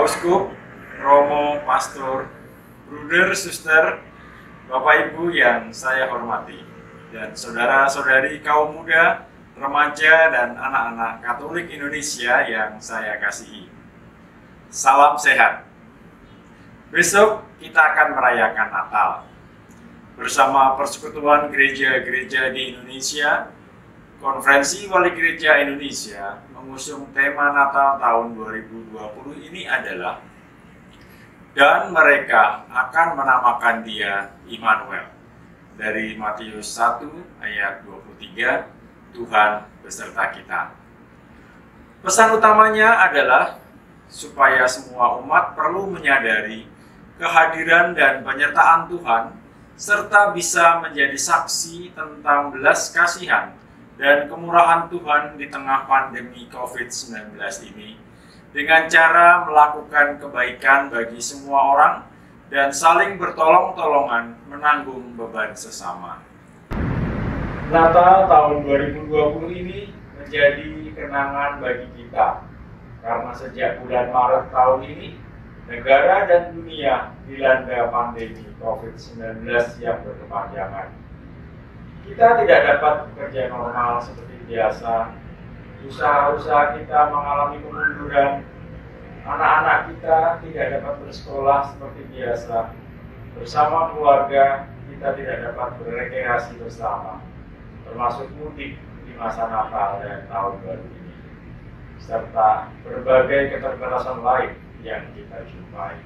Uskup, Romo, Pastor, Bruder, Suster, Bapak Ibu yang saya hormati, dan saudara-saudari kaum muda, remaja, dan anak-anak Katolik Indonesia yang saya kasihi. Salam sehat. Besok kita akan merayakan Natal. Bersama Persekutuan Gereja-Gereja di Indonesia, Konferensi Wali Gereja Indonesia mengusung tema Natal tahun 2020 ini adalah "Dan mereka akan menamakan Dia Immanuel", dari Matius 1 ayat 23, Tuhan beserta kita. Pesan utamanya adalah supaya semua umat perlu menyadari kehadiran dan penyertaan Tuhan, serta bisa menjadi saksi tentang belas kasihan dan kemurahan Tuhan di tengah pandemi COVID-19 ini, dengan cara melakukan kebaikan bagi semua orang dan saling bertolong-tolongan menanggung beban sesama. Natal tahun 2020 ini menjadi kenangan bagi kita, karena sejak bulan Maret tahun ini, negara dan dunia dilanda pandemi COVID-19 yang berkepanjangan. Kita tidak dapat bekerja normal seperti biasa. Usaha-usaha kita mengalami kemunduran. Anak-anak kita tidak dapat bersekolah seperti biasa. Bersama keluarga, kita tidak dapat berrekreasi bersama, termasuk mudik di masa Natal dan tahun baru ini, serta berbagai keterbatasan lain yang kita jumpai.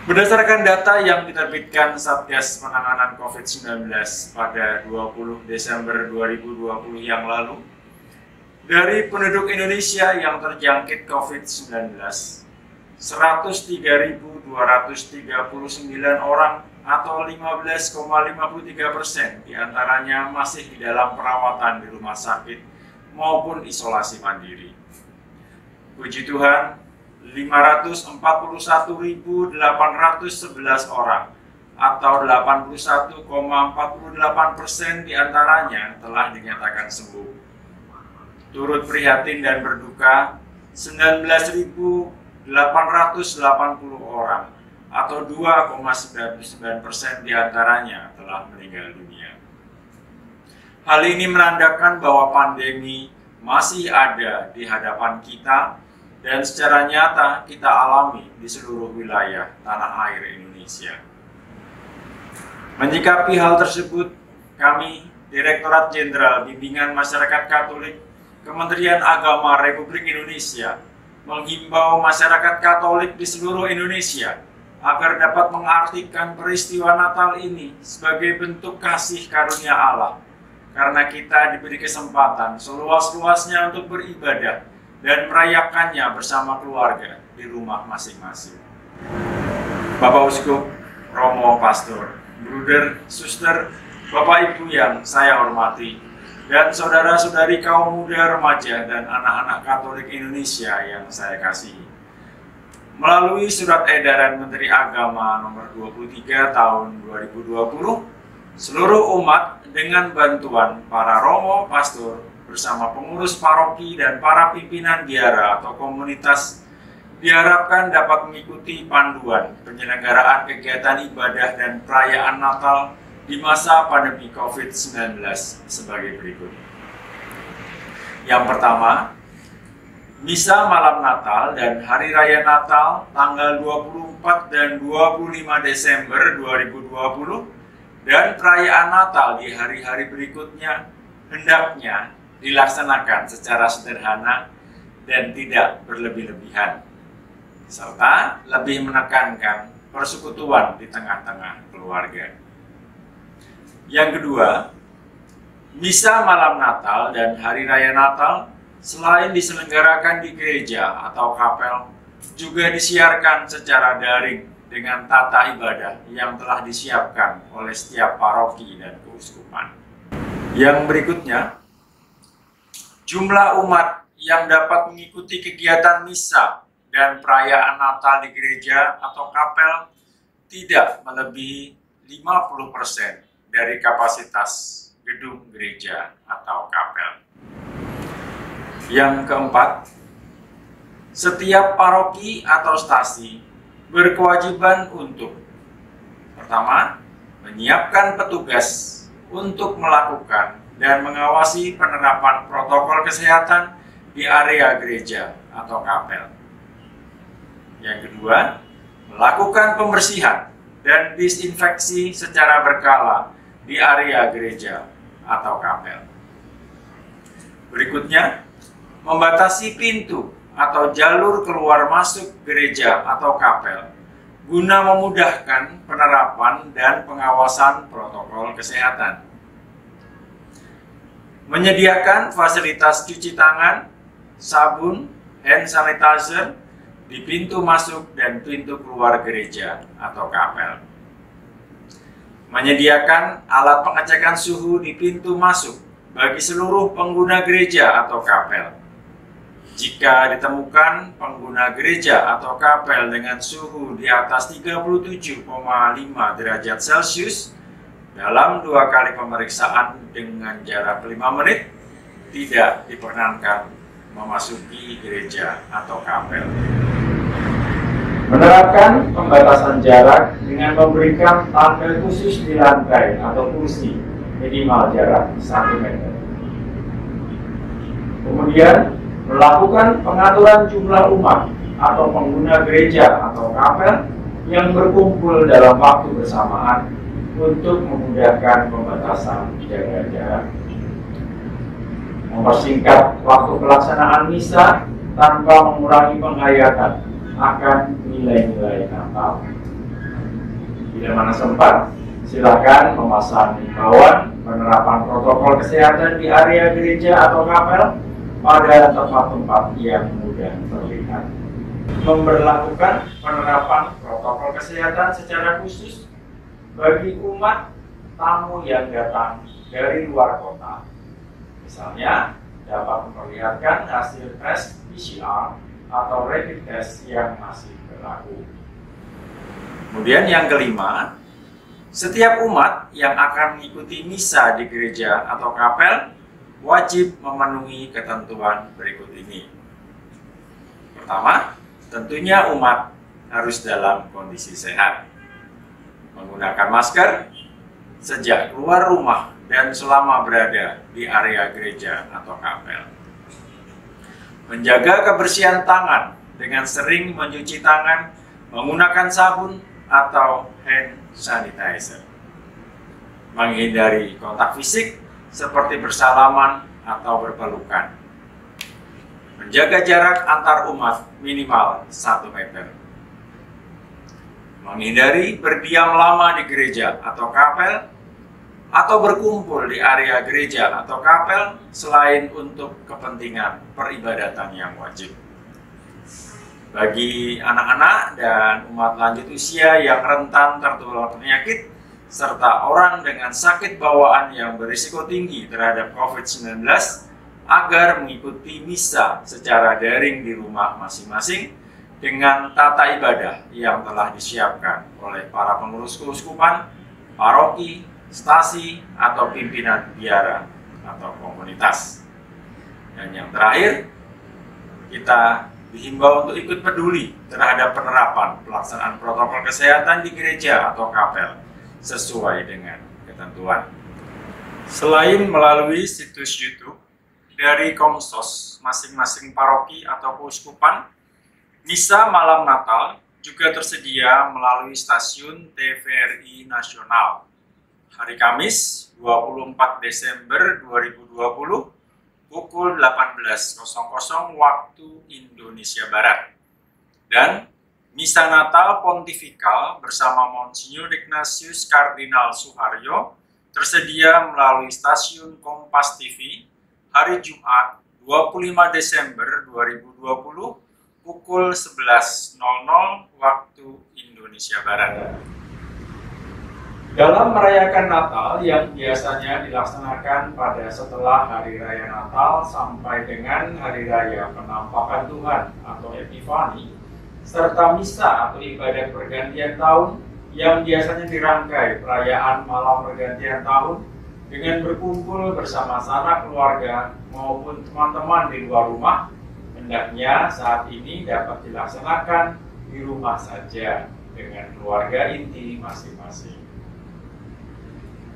Berdasarkan data yang diterbitkan Satgas Penanganan COVID-19 pada 20 Desember 2020 yang lalu, dari penduduk Indonesia yang terjangkit COVID-19, 103.239 orang atau 15,53% diantaranya masih di dalam perawatan di rumah sakit maupun isolasi mandiri. Puji Tuhan, 541.811 orang atau 81,48% diantaranya telah dinyatakan sembuh. Turut prihatin dan berduka 19.880 orang atau 2,99% diantaranya telah meninggal dunia. Hal ini menandakan bahwa pandemi masih ada di hadapan kita dan secara nyata kita alami di seluruh wilayah tanah air Indonesia. Menyikapi hal tersebut, kami, Direktorat Jenderal Bimbingan Masyarakat Katolik, Kementerian Agama Republik Indonesia, menghimbau masyarakat Katolik di seluruh Indonesia agar dapat mengartikan peristiwa Natal ini sebagai bentuk kasih karunia Allah, karena kita diberi kesempatan seluas-luasnya untuk beribadah dan merayakannya bersama keluarga di rumah masing-masing. Bapak Uskup, Romo, Pastor, Bruder, Suster, Bapak Ibu yang saya hormati, dan saudara-saudari kaum muda, remaja, dan anak-anak Katolik Indonesia yang saya kasihi. Melalui Surat Edaran Menteri Agama nomor 23 tahun 2020, seluruh umat dengan bantuan para Romo, Pastor, bersama pengurus paroki dan para pimpinan biara atau komunitas diharapkan dapat mengikuti panduan penyelenggaraan kegiatan ibadah dan perayaan Natal di masa pandemi COVID-19 sebagai berikut. Yang pertama, Misa Malam Natal dan Hari Raya Natal tanggal 24 dan 25 Desember 2020 dan perayaan Natal di hari-hari berikutnya hendaknya dilaksanakan secara sederhana dan tidak berlebih-lebihan, serta lebih menekankan persekutuan di tengah-tengah keluarga. Yang kedua, Misa Malam Natal dan Hari Raya Natal selain diselenggarakan di gereja atau kapel, juga disiarkan secara daring dengan tata ibadah yang telah disiapkan oleh setiap paroki dan keuskupan. Yang berikutnya, jumlah umat yang dapat mengikuti kegiatan misa dan perayaan Natal di gereja atau kapel tidak melebihi 50% dari kapasitas gedung gereja atau kapel. Yang keempat, Setiap paroki atau stasi berkewajiban untuk pertama, menyiapkan petugas untuk melakukan dan mengawasi penerapan protokol kesehatan di area gereja atau kapel. Yang kedua, melakukan pembersihan dan disinfeksi secara berkala di area gereja atau kapel. Berikutnya, membatasi pintu atau jalur keluar masuk gereja atau kapel guna memudahkan penerapan dan pengawasan protokol kesehatan. Menyediakan fasilitas cuci tangan, sabun, hand sanitizer di pintu masuk dan pintu keluar gereja atau kapel. Menyediakan alat pengecekan suhu di pintu masuk bagi seluruh pengguna gereja atau kapel. Jika ditemukan pengguna gereja atau kapel dengan suhu di atas 37,5 derajat Celcius dalam 2 kali pemeriksaan dengan jarak 5 menit, tidak diperkenankan memasuki gereja atau kapel. Menerapkan pembatasan jarak dengan memberikan tanda khusus di lantai atau kursi minimal jarak 1 meter. Kemudian, melakukan pengaturan jumlah umat atau pengguna gereja atau kapel yang berkumpul dalam waktu bersamaan untuk memudahkan pembatasan jaga jarak. Mempersingkat waktu pelaksanaan misa tanpa mengurangi penghayatan akan nilai-nilai Natal. Bila mana sempat, silakan memasang himbauan penerapan protokol kesehatan di area gereja atau kapel pada tempat-tempat yang mudah terlihat. Memberlakukan penerapan protokol kesehatan secara khusus bagi umat tamu yang datang dari luar kota. Misalnya, dapat memperlihatkan hasil tes PCR atau rapid test yang masih berlaku. Kemudian yang kelima, setiap umat yang akan mengikuti misa di gereja atau kapel wajib memenuhi ketentuan berikut ini. Pertama, tentunya umat harus dalam kondisi sehat. Menggunakan masker sejak keluar rumah dan selama berada di area gereja atau kapel. Menjaga kebersihan tangan dengan sering mencuci tangan menggunakan sabun atau hand sanitizer. Menghindari kontak fisik seperti bersalaman atau berpelukan. Menjaga jarak antar umat minimal 1 meter. Menghindari berdiam lama di gereja atau kapel atau berkumpul di area gereja atau kapel selain untuk kepentingan peribadatan yang wajib. Bagi anak-anak dan umat lanjut usia yang rentan tertular penyakit serta orang dengan sakit bawaan yang berisiko tinggi terhadap COVID-19 agar mengikuti misa secara daring di rumah masing-masing dengan tata ibadah yang telah disiapkan oleh para pengurus keuskupan, paroki, stasi, atau pimpinan biara atau komunitas. Dan yang terakhir, kita dihimbau untuk ikut peduli terhadap penerapan pelaksanaan protokol kesehatan di gereja atau kapel sesuai dengan ketentuan. Selain melalui situs YouTube dari Komsos masing-masing paroki atau keuskupan, misa malam Natal juga tersedia melalui stasiun TVRI Nasional hari Kamis 24 Desember 2020 pukul 18.00 waktu Indonesia Barat, dan Misa Natal Pontifikal bersama Monsinyur Ignatius Kardinal Suharyo tersedia melalui stasiun Kompas TV hari Jumat 25 Desember 2020 pukul 11.00 waktu Indonesia Barat. Dalam merayakan Natal yang biasanya dilaksanakan pada setelah Hari Raya Natal sampai dengan Hari Raya Penampakan Tuhan atau Epifani, serta misa atau ibadah pergantian tahun yang biasanya dirangkai perayaan malam pergantian tahun dengan berkumpul bersama sanak keluarga maupun teman-teman di luar rumah, hendaknya saat ini dapat dilaksanakan di rumah saja dengan keluarga inti masing-masing.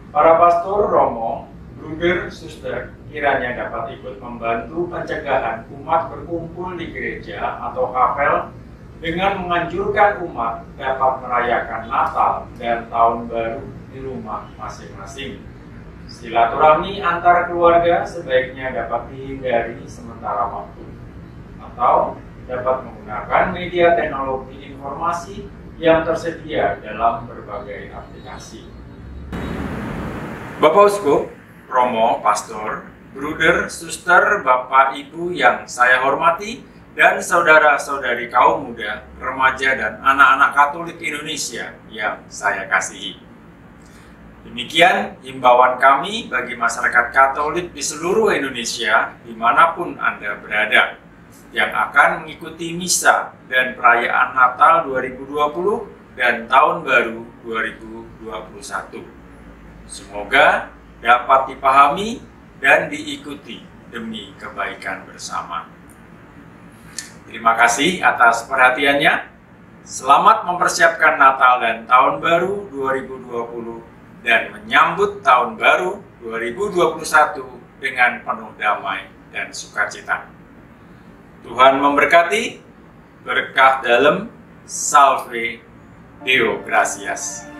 Para pastor, romo, bruder, suster kiranya dapat ikut membantu pencegahan umat berkumpul di gereja atau kapel dengan menganjurkan umat dapat merayakan Natal dan Tahun Baru di rumah masing-masing. Silaturahmi antar keluarga sebaiknya dapat dihindari sementara waktu, atau dapat menggunakan media teknologi informasi yang tersedia dalam berbagai aplikasi. Bapak Uskup, romo, pastor, bruder, suster, bapak, ibu yang saya hormati, dan saudara-saudari kaum muda, remaja, dan anak-anak Katolik Indonesia yang saya kasihi. Demikian himbauan kami bagi masyarakat Katolik di seluruh Indonesia, dimanapun Anda berada, yang akan mengikuti misa dan perayaan Natal 2020 dan Tahun Baru 2021. Semoga dapat dipahami dan diikuti demi kebaikan bersama. Terima kasih atas perhatiannya. Selamat mempersiapkan Natal dan Tahun Baru 2020 dan menyambut Tahun Baru 2021 dengan penuh damai dan sukacita. Tuhan memberkati, berkah dalam, Salve Deo Gratias.